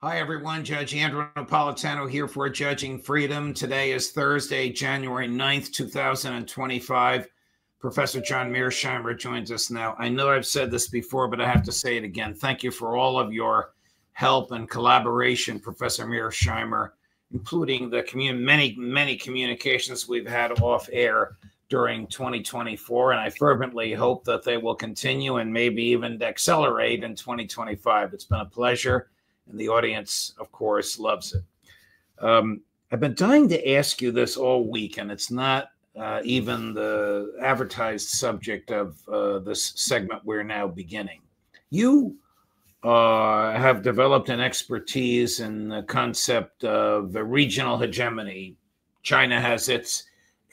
Hi, everyone. Judge Andrew Napolitano here for Judging Freedom. Today is Thursday, January 9th, 2025. Professor John Mearsheimer joins us now. I know I've said this before, but I have to say it again. Thank you for all of your help and collaboration, Professor Mearsheimer, including the many communications we've had off air during 2024. And I fervently hope that they will continue and maybe even accelerate in 2025. It's been a pleasure. And the audience, of course, loves it. I've been dying to ask you this all week, and it's not even the advertised subject of this segment we're now beginning. You have developed an expertise in the concept of the regional hegemony. China has its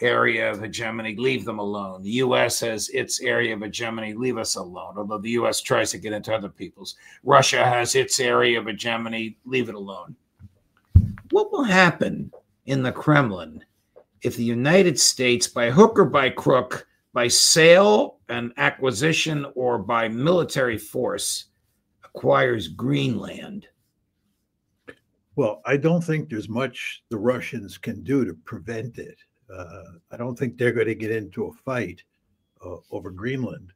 area of hegemony, leave them alone. The U.S. has its area of hegemony, leave us alone, although the U.S. tries to get into other people's. Russia has its area of hegemony, leave it alone. What will happen in the Kremlin if the United States, by hook or by crook, by sale and acquisition or by military force, acquires Greenland? Well, I don't think there's much the Russians can do to prevent it. I don't think they're going to get into a fight over Greenland.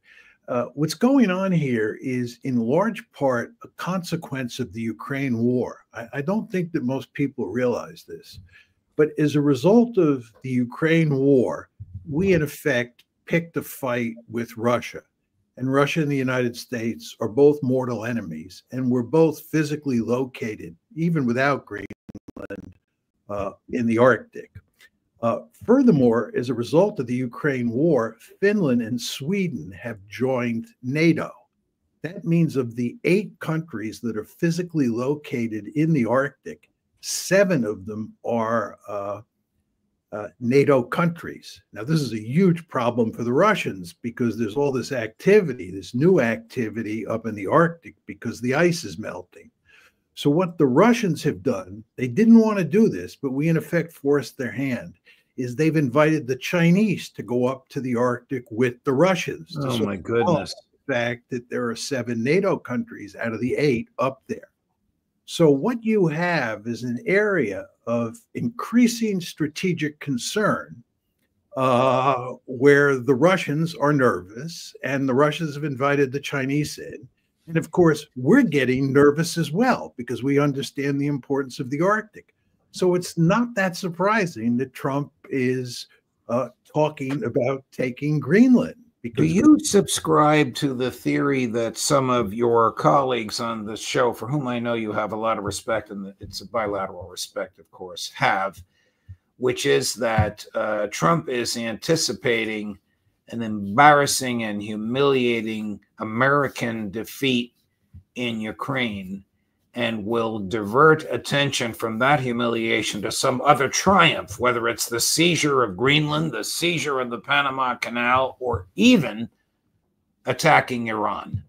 What's going on here is in large part a consequence of the Ukraine war. I don't think that most people realize this, but as a result of the Ukraine war, we in effect picked a fight with Russia. And Russia and the United States are both mortal enemies, and we're both physically located, even without Greenland, in the Arctic. Furthermore, as a result of the Ukraine war, Finland and Sweden have joined NATO. That means of the 8 countries that are physically located in the Arctic, 7 of them are NATO countries. Now, this is a huge problem for the Russians because there's all this activity, this new activity up in the Arctic because the ice is melting. So what the Russians have done, they didn't want to do this, but we in effect forced their hand, is they've invited the Chinese to go up to the Arctic with the Russians. Oh, my goodness. The fact that there are 7 NATO countries out of the 8 up there. So what you have is an area of increasing strategic concern where the Russians are nervous and the Russians have invited the Chinese in. And of course, we're getting nervous as well because we understand the importance of the Arctic. So it's not that surprising that Trump is talking about taking Greenland. Do you subscribe to the theory that some of your colleagues on this show, for whom I know you have a lot of respect, and it's a bilateral respect, of course, have, which is that Trump is anticipating an embarrassing and humiliating American defeat in Ukraine and will divert attention from that humiliation to some other triumph, whether it's the seizure of Greenland, the seizure of the Panama Canal, or even attacking Iran?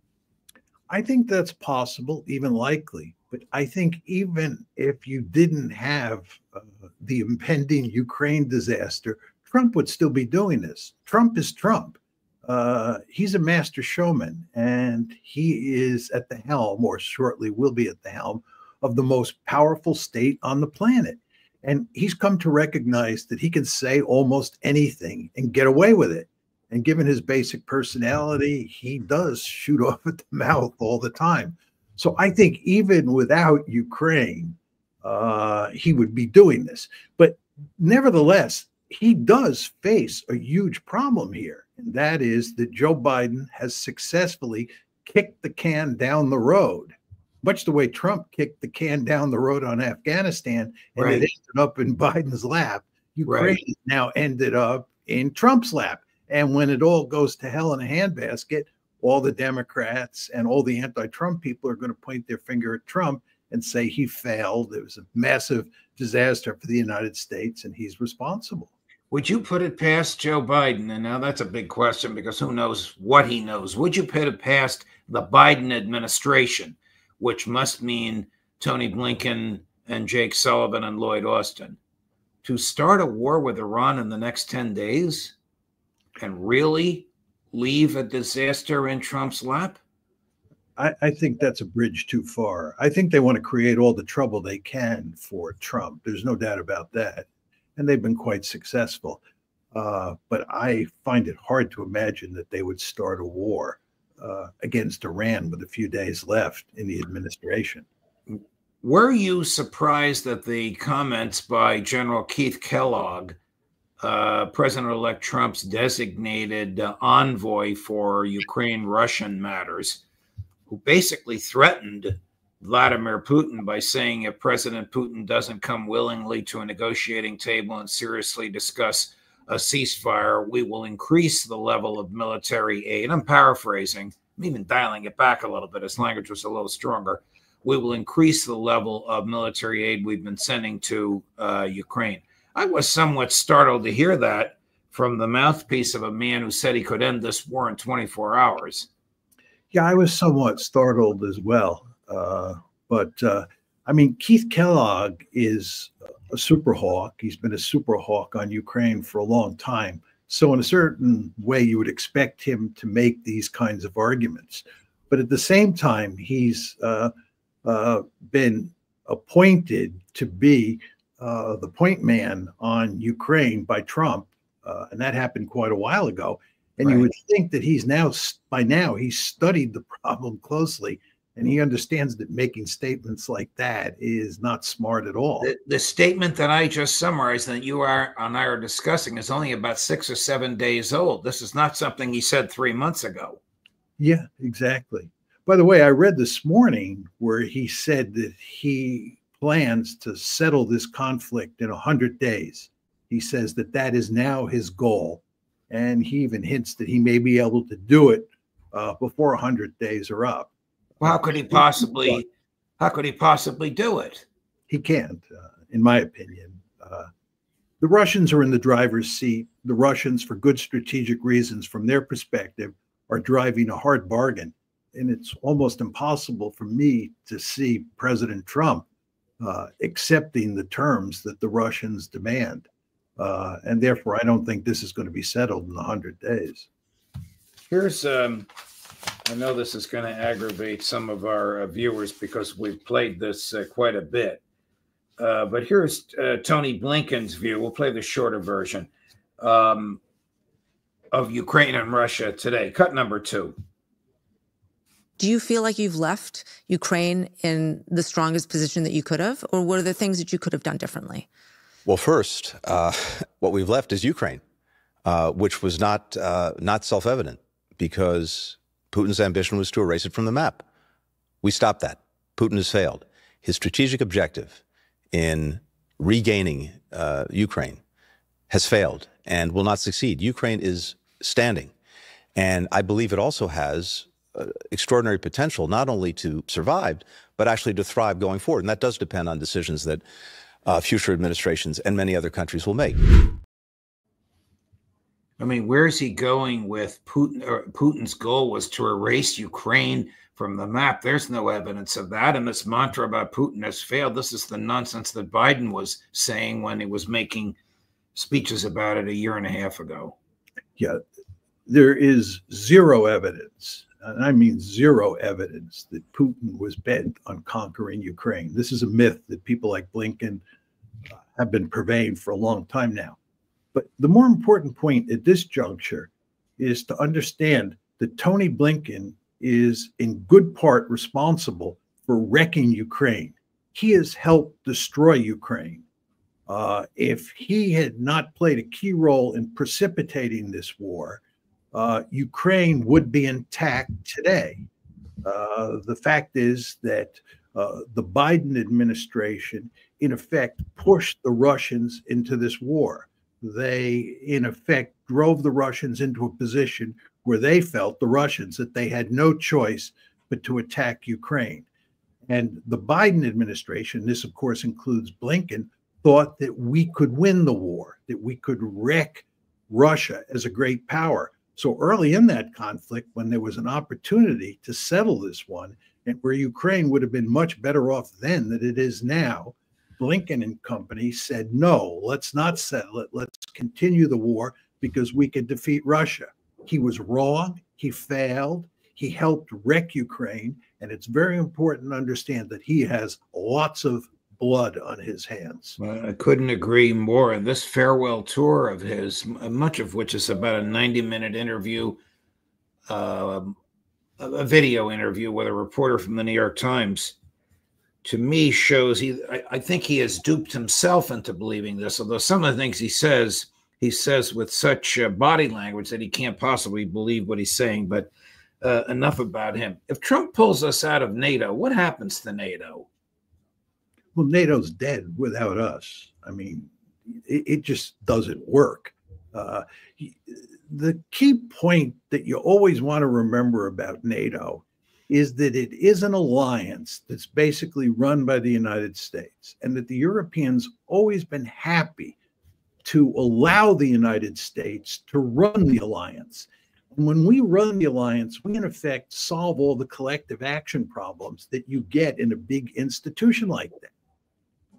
I think that's possible, even likely. But I think even if you didn't have the impending Ukraine disaster, Trump would still be doing this. Trump is Trump. He's a master showman, and he is at the helm, or shortly will be at the helm, of the most powerful state on the planet. And he's come to recognize that he can say almost anything and get away with it. And given his basic personality, he does shoot off at the mouth all the time. So I think even without Ukraine, he would be doing this. But nevertheless, he does face a huge problem here. And that is that Joe Biden has successfully kicked the can down the road, much the way Trump kicked the can down the road on Afghanistan, and it ended up in Biden's lap. Ukraine now ended up in Trump's lap. And when it all goes to hell in a handbasket, all the Democrats and all the anti-Trump people are going to point their finger at Trump and say he failed. It was a massive disaster for the United States, and he's responsible. Would you put it past Joe Biden? And now that's a big question because who knows what he knows. Would you put it past the Biden administration, which must mean Tony Blinken and Jake Sullivan and Lloyd Austin, to start a war with Iran in the next 10 days and really leave a disaster in Trump's lap? I think that's a bridge too far. I think they want to create all the trouble they can for Trump. There's no doubt about that. And they've been quite successful. But I find it hard to imagine that they would start a war against Iran with a few days left in the administration. Were you surprised at the comments by General Keith Kellogg, President-elect Trump's designated envoy for Ukraine-Russian matters, who basically threatened Vladimir Putin by saying if President Putin doesn't come willingly to a negotiating table and seriously discuss a ceasefire, we will increase the level of military aid. I'm paraphrasing, I'm even dialing it back a little bit. His language was a little stronger. We will increase the level of military aid we've been sending to Ukraine. I was somewhat startled to hear that from the mouthpiece of a man who said he could end this war in 24 hours. Yeah, I was somewhat startled as well. I mean, Keith Kellogg is a super hawk. He's been a super hawk on Ukraine for a long time. So in a certain way, you would expect him to make these kinds of arguments. But at the same time, he's been appointed to be the point man on Ukraine by Trump. And that happened quite a while ago. And you would think that by now, he's studied the problem closely. And he understands that making statements like that is not smart at all. The statement that I just summarized that you and I are discussing is only about 6 or 7 days old. This is not something he said 3 months ago. Yeah, exactly. By the way, I read this morning where he said that he plans to settle this conflict in 100 days. He says that that is now his goal. And he even hints that he may be able to do it before 100 days are up. Well, how could he possibly do it? He can't, in my opinion. The Russians are in the driver's seat. The Russians, for good strategic reasons, from their perspective, are driving a hard bargain. And it's almost impossible for me to see President Trump accepting the terms that the Russians demand. And therefore, I don't think this is going to be settled in 100 days. Here's I know this is going to aggravate some of our viewers because we've played this quite a bit. But here's Tony Blinken's view. We'll play the shorter version of Ukraine and Russia today. Cut number 2. Do you feel like you've left Ukraine in the strongest position that you could have, or what are the things that you could have done differently? Well, first, what we've left is Ukraine, which was not self-evident because Putin's ambition was to erase it from the map. We stopped that. Putin has failed. His strategic objective in regaining Ukraine has failed and will not succeed. Ukraine is standing. And I believe it also has extraordinary potential, not only to survive, but actually to thrive going forward. And that does depend on decisions that future administrations and many other countries will make. I mean, where is he going with Putin? Putin's goal was to erase Ukraine from the map. There's no evidence of that. And this mantra about Putin has failed. This is the nonsense that Biden was saying when he was making speeches about it a year and a half ago. Yeah, there is zero evidence, and I mean zero evidence, that Putin was bent on conquering Ukraine. This is a myth that people like Blinken have been purveying for a long time now. But the more important point at this juncture is to understand that Tony Blinken is in good part responsible for wrecking Ukraine. He has helped destroy Ukraine. If he had not played a key role in precipitating this war, Ukraine would be intact today. The fact is that the Biden administration, in effect, pushed the Russians into this war. They, in effect, drove the Russians into a position where they felt, the Russians, that they had no choice but to attack Ukraine. And the Biden administration, this of course includes Blinken, thought that we could win the war, that we could wreck Russia as a great power. So early in that conflict, when there was an opportunity to settle this one, and where Ukraine would have been much better off then than it is now, Blinken and company said, no, let's not settle it. Let's continue the war because we could defeat Russia. He was wrong. He failed. He helped wreck Ukraine, and it's very important to understand that he has lots of blood on his hands. I couldn't agree more. And this farewell tour of his, much of which is about a 90-minute interview, a video interview with a reporter from the New York Times, to me shows I think he has duped himself into believing this, although some of the things he says with such body language that he can't possibly believe what he's saying. But enough about him. If Trump pulls us out of NATO, what happens to NATO? Well, NATO's dead without us. I mean, it just doesn't work. The key point that you always want to remember about NATO is that it is an alliance that's basically run by the United States, and that the Europeans always been happy to allow the United States to run the alliance. And when we run the alliance, we in effect solve all the collective action problems that you get in a big institution like that.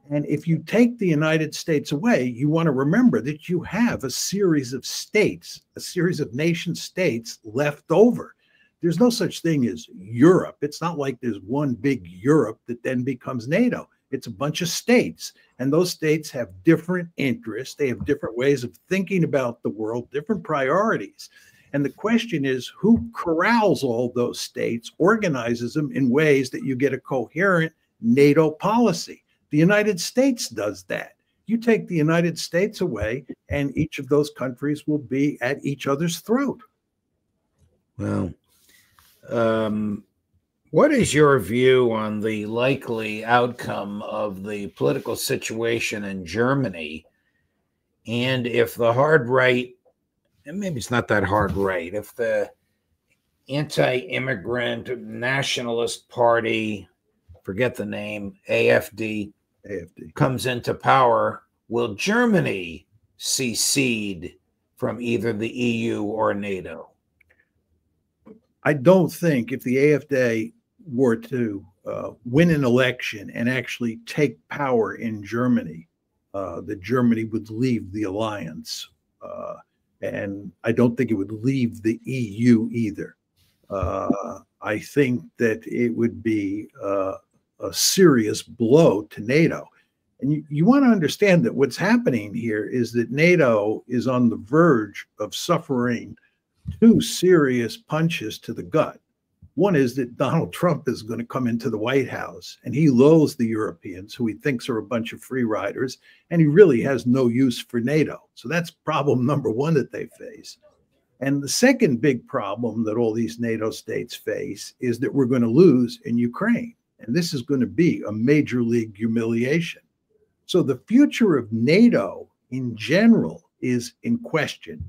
And if you take the United States away, you want to remember that you have a series of states, a series of nation states left over. There's no such thing as Europe. It's not like there's one big Europe that then becomes NATO. It's a bunch of states, and those states have different interests. They have different ways of thinking about the world, different priorities. And the question is, who corrals all those states, organizes them in ways that you get a coherent NATO policy? The United States does that. You take the United States away, and each of those countries will be at each other's throat. Well, what is your view on the likely outcome of the political situation in Germany? And if the hard right, and maybe it's not that hard right, if the anti-immigrant nationalist party, forget the name, AfD, comes into power, will Germany secede from either the EU or NATO? I don't think if the AfD were to win an election and actually take power in Germany, that Germany would leave the alliance. And I don't think it would leave the EU either. I think that it would be a serious blow to NATO. And you want to understand that what's happening here is that NATO is on the verge of suffering two serious punches to the gut. One is that Donald Trump is going to come into the White House, and he loathes the Europeans, who he thinks are a bunch of free riders, and he really has no use for NATO. So that's problem number one that they face. And the second big problem that all these NATO states face is that we're going to lose in Ukraine. And this is going to be a major league humiliation. So the future of NATO in general is in question.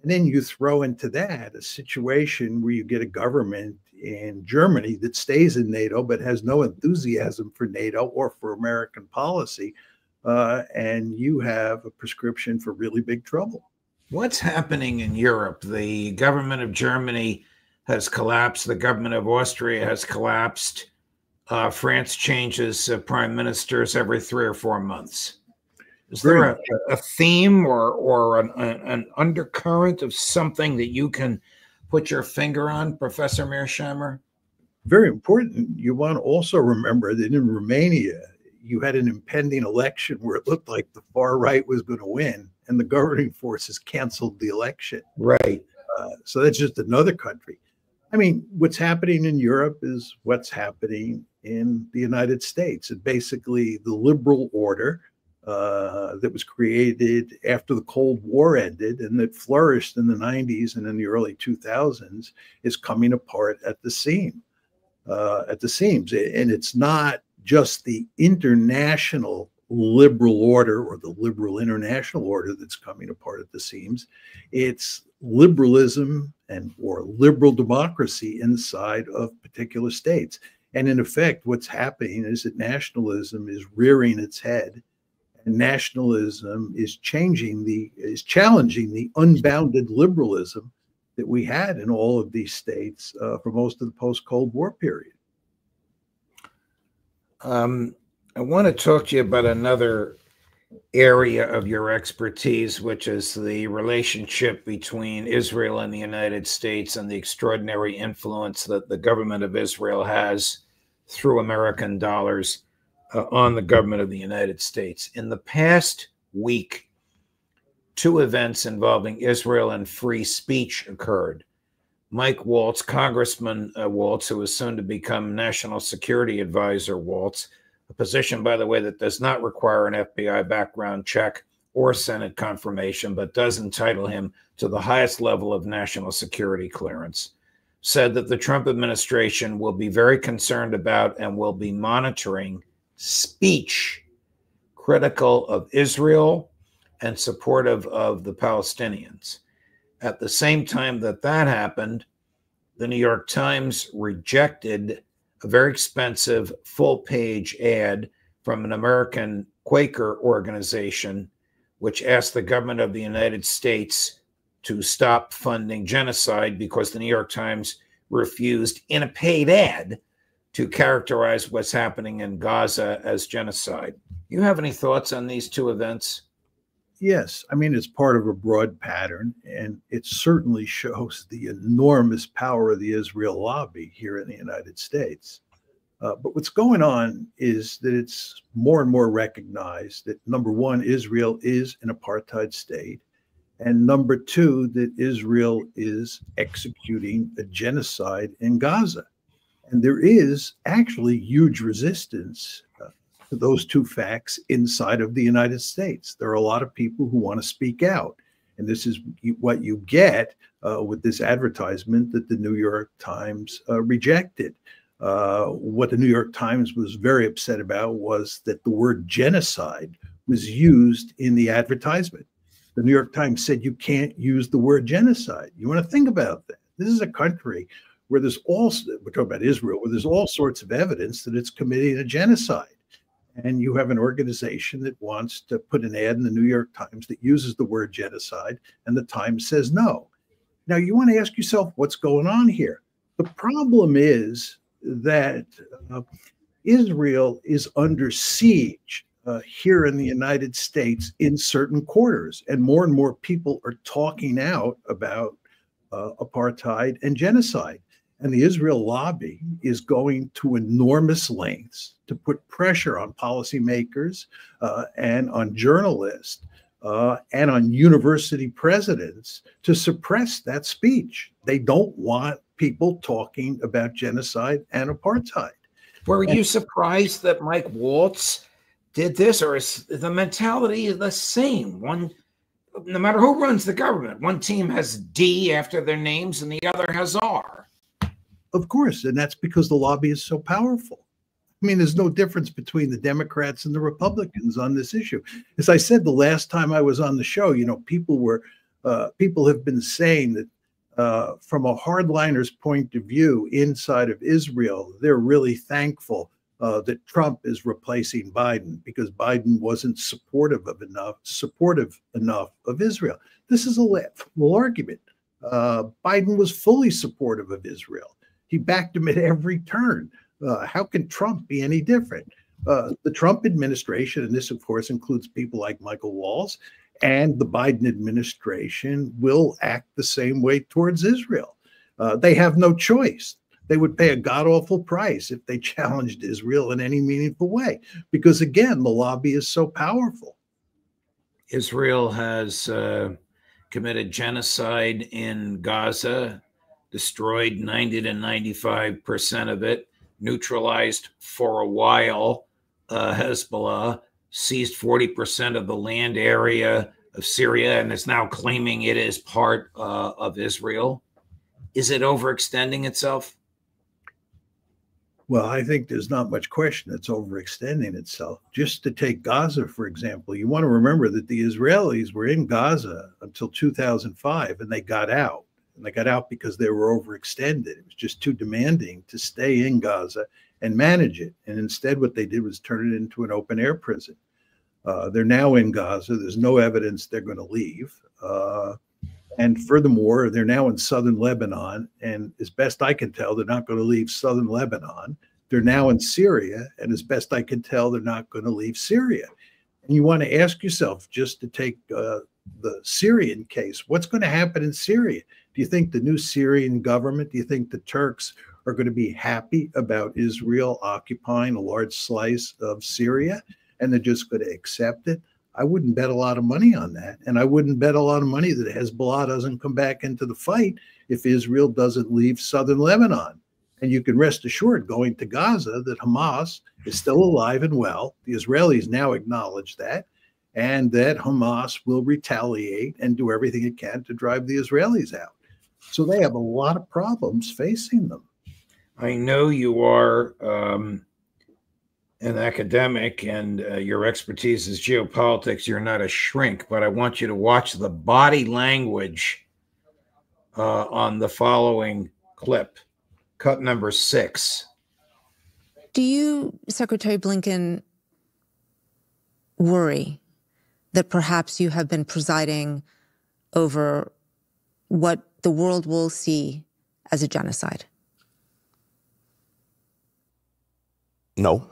And then you throw into that a situation where you get a government in Germany that stays in NATO but has no enthusiasm for NATO or for American policy, and you have a prescription for really big trouble. What's happening in Europe? The government of Germany has collapsed. The government of Austria has collapsed. France changes prime ministers every 3 or 4 months. Is there a theme or an undercurrent of something that you can put your finger on, Professor Mearsheimer? Very important. You want to also remember that in Romania, you had an impending election where it looked like the far right was going to win, and the governing forces canceled the election. Right. So that's just another country. I mean, what's happening in Europe is what's happening in the United States. And basically, the liberal order that was created after the Cold War ended and that flourished in the 90s and in the early 2000s is coming apart at the seams. And it's not just the international liberal order or the liberal international order that's coming apart at the seams. It's liberalism or liberal democracy inside of particular states. And in effect, what's happening is that nationalism is rearing its head. Nationalism is challenging the unbounded liberalism that we had in all of these states for most of the post-Cold War period. I want to talk to you about another area of your expertise, which is the relationship between Israel and the United States and the extraordinary influence that the government of Israel has through American dollars on the government of the United States. In the past week, two events involving Israel and free speech occurred. Mike Waltz, Congressman Waltz, who is soon to become National Security Advisor Waltz, a position, by the way, that does not require an FBI background check or Senate confirmation, but does entitle him to the highest level of national security clearance, said that the Trump administration will be very concerned about and will be monitoring speech critical of Israel and supportive of the Palestinians. At the same time that happened, the New York Times rejected a very expensive full-page ad from an American Quaker organization, which asked the government of the United States to stop funding genocide because the New York Times refused, in a paid ad, to characterize what's happening in Gaza as genocide. You have any thoughts on these two events? Yes, I mean, it's part of a broad pattern, and it certainly shows the enormous power of the Israel lobby here in the United States. But what's going on is that it's more and more recognized that, number one, Israel is an apartheid state, and number two, that Israel is executing a genocide in Gaza. And there is actually huge resistance to those two facts inside of the United States. There are a lot of people who want to speak out. And this is what you get with this advertisement that the New York Times rejected. What the New York Times was very upset about was that the word genocide was used in the advertisement. The New York Times said you can't use the word genocide. You want to think about that. This is a country where we're talking about Israel, where there's all sorts of evidence that it's committing a genocide. And you have an organization that wants to put an ad in the New York Times that uses the word genocide, and the Times says no. Now, you want to ask yourself, what's going on here? The problem is that Israel is under siege here in the United States in certain quarters, and more people are talking out about apartheid and genocide. And the Israel lobby is going to enormous lengths to put pressure on policymakers and on journalists and on university presidents to suppress that speech. They don't want people talking about genocide and apartheid. Were you surprised that Mike Waltz did this, or is the mentality the same? No matter who runs the government, one team has D after their names and the other has R. Of course, and that's because the lobby is so powerful. I mean, there's no difference between the Democrats and the Republicans on this issue. As I said the last time I was on the show, people have been saying that from a hardliner's point of view inside of Israel, they're really thankful that Trump is replacing Biden because Biden wasn't supportive enough of Israel. This is a laughable argument. Biden was fully supportive of Israel. He backed him at every turn. How can Trump be any different? The Trump administration, and this, of course, includes people like Michael Waltz, and the Biden administration will act the same way towards Israel. They have no choice. They would pay a god-awful price if they challenged Israel in any meaningful way, because, again, the lobby is so powerful. Israel has committed genocide in Gaza, destroyed 90 to 95% of it, neutralized for a while Hezbollah, seized 40% of the land area of Syria, and is now claiming it is part of Israel. Is it overextending itself? Well, I think there's not much question it's overextending itself. Just to take Gaza, for example, you want to remember that the Israelis were in Gaza until 2005, and they got out. And they got out because they were overextended. It was just too demanding to stay in Gaza and manage it. And instead, what they did was turn it into an open air prison. They're now in Gaza. There's no evidence they're going to leave. And furthermore, they're now in southern Lebanon. And as best I can tell, they're not going to leave southern Lebanon. They're now in Syria. And as best I can tell, they're not going to leave Syria. And you want to ask yourself, just to take the Syrian case, what's going to happen in Syria? Do you think the new Syrian government, do you think the Turks are going to be happy about Israel occupying a large slice of Syria and they're just going to accept it? I wouldn't bet a lot of money on that. And I wouldn't bet a lot of money that Hezbollah doesn't come back into the fight if Israel doesn't leave southern Lebanon. And you can rest assured, going to Gaza, that Hamas is still alive and well. The Israelis now acknowledge that, and that Hamas will retaliate and do everything it can to drive the Israelis out. So they have a lot of problems facing them. I know you are an academic and your expertise is geopolitics. You're not a shrink, but I want you to watch the body language on the following clip, cut number 6. Do you, Secretary Blinken, worry that perhaps you have been presiding over what the world will see as a genocide? No.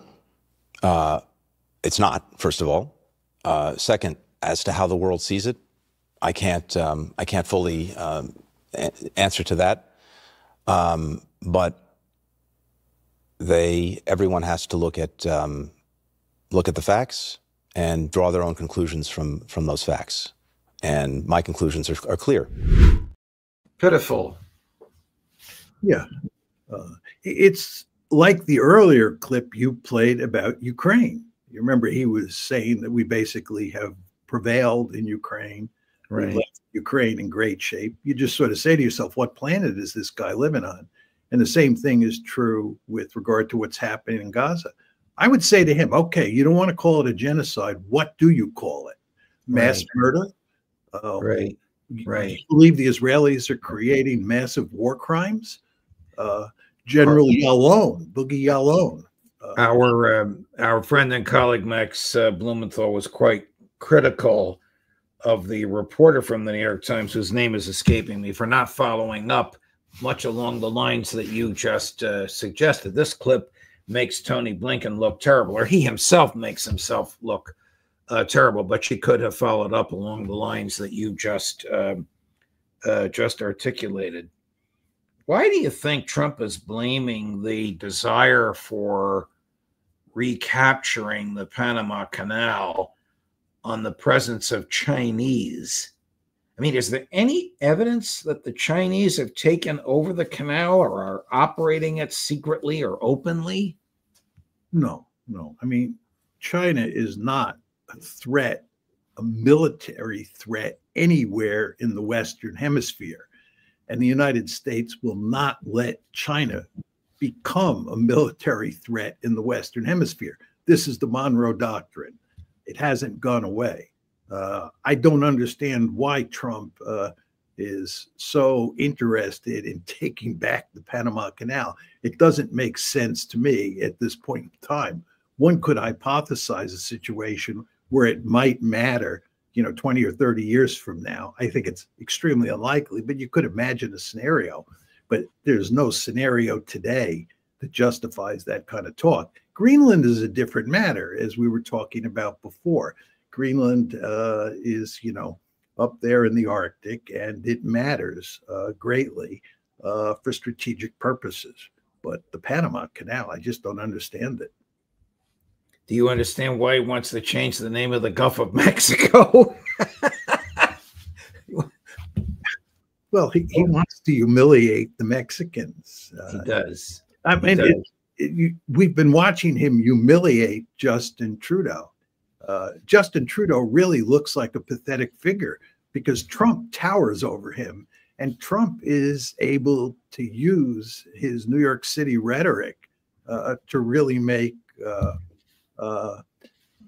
It's not, first of all. Second, as to how the world sees it, I can't fully answer to that. But everyone has to look at the facts and draw their own conclusions from those facts. And my conclusions are clear. Pitiful. Yeah. It's like the earlier clip you played about Ukraine. You remember he was saying that we basically have prevailed in Ukraine. Right. We left Ukraine in great shape. You just sort of say to yourself, what planet is this guy living on? And the same thing is true with regard to what's happening in Gaza. I would say to him, okay, you don't want to call it a genocide. What do you call it? Mass murder? Right. Right. You believe the Israelis are creating massive war crimes? General Yalon, Boogie Yalon. Our friend and colleague Max Blumenthal was quite critical of the reporter from the New York Times, whose name is escaping me, for not following up much along the lines that you just suggested. This clip makes Tony Blinken look terrible, or he himself makes himself look terrible, but she could have followed up along the lines that you just articulated. Why do you think Trump is blaming the desire for recapturing the Panama Canal on the presence of Chinese? I mean, is there any evidence that the Chinese have taken over the canal or are operating it secretly or openly? No. I mean, China is not a threat, a military threat anywhere in the Western Hemisphere. And the United States will not let China become a military threat in the Western Hemisphere. This is the Monroe Doctrine. It hasn't gone away. I don't understand why Trump is so interested in taking back the Panama Canal. It doesn't make sense to me at this point in time. One could hypothesize a situation where it might matter, 20 or 30 years from now. I think it's extremely unlikely, but you could imagine a scenario. But there's no scenario today that justifies that kind of talk. Greenland is a different matter, as we were talking about before. Greenland is, up there in the Arctic, and it matters greatly for strategic purposes. But the Panama Canal, I just don't understand it. Do you understand why he wants to change the name of the Gulf of Mexico? Well, he wants to humiliate the Mexicans. He does. I mean, we've been watching him humiliate Justin Trudeau. Justin Trudeau really looks like a pathetic figure because Trump towers over him, and Trump is able to use his New York City rhetoric to really make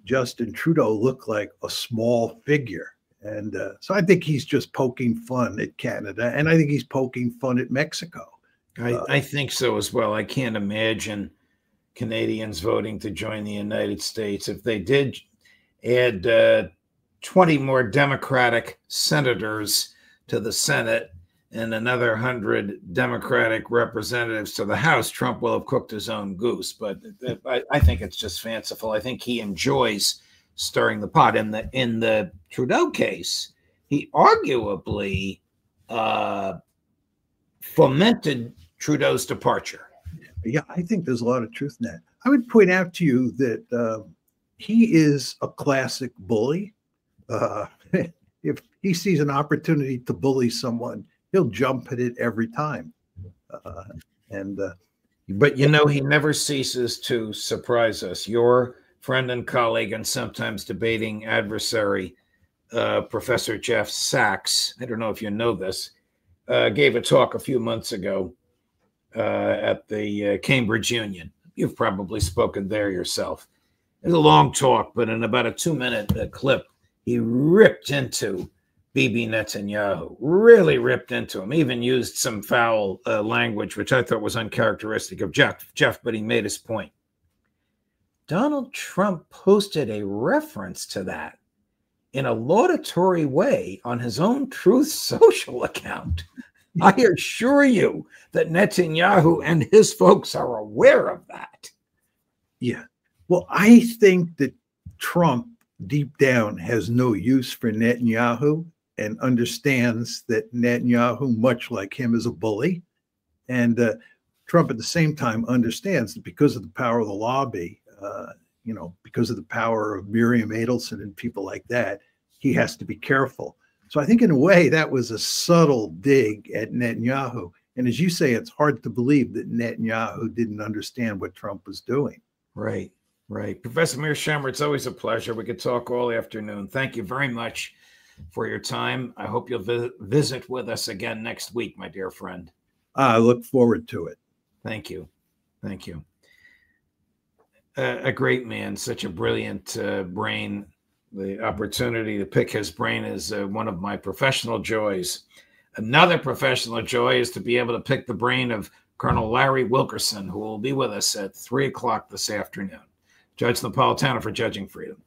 Justin Trudeau look like a small figure. And so I think he's just poking fun at Canada, and I think he's poking fun at Mexico. I think so as well. I can't imagine Canadians voting to join the United States. If they did add 20 more Democratic senators to the Senate and another 100 Democratic representatives to the House, Trump will have cooked his own goose. But I think it's just fanciful. I think he enjoys stirring the pot. In the Trudeau case, he arguably fomented Trudeau's departure. Yeah, I think there's a lot of truth in that. I would point out to you that he is a classic bully. If he sees an opportunity to bully someone, he'll jump at it every time. But you know, he never ceases to surprise us. Your friend and colleague and sometimes debating adversary, Professor Jeff Sachs, I don't know if you know this, gave a talk a few months ago at the Cambridge Union. You've probably spoken there yourself. It was a long talk, but in about a 2-minute clip, he ripped into Bibi Netanyahu, really ripped into him, even used some foul language, which I thought was uncharacteristic of Jeff, but he made his point. Donald Trump posted a reference to that in a laudatory way on his own Truth Social account. I assure you that Netanyahu and his folks are aware of that. Yeah. Well, I think that Trump deep down has no use for Netanyahu and understands that Netanyahu, much like him, is a bully. And Trump at the same time understands that because of the power of the lobby, because of the power of Miriam Adelson and people like that, he has to be careful. So I think in a way that was a subtle dig at Netanyahu. And as you say, it's hard to believe that Netanyahu didn't understand what Trump was doing. Right, right. Professor Mearsheimer, it's always a pleasure. We could talk all afternoon. Thank you very much for your time. I hope you'll visit with us again next week, my dear friend. I look forward to it. Thank you. Thank you. A great man, such a brilliant brain. The opportunity to pick his brain is one of my professional joys. Another professional joy is to be able to pick the brain of Colonel Larry Wilkerson, who will be with us at 3 o'clock this afternoon. Judge Napolitano for Judging Freedom.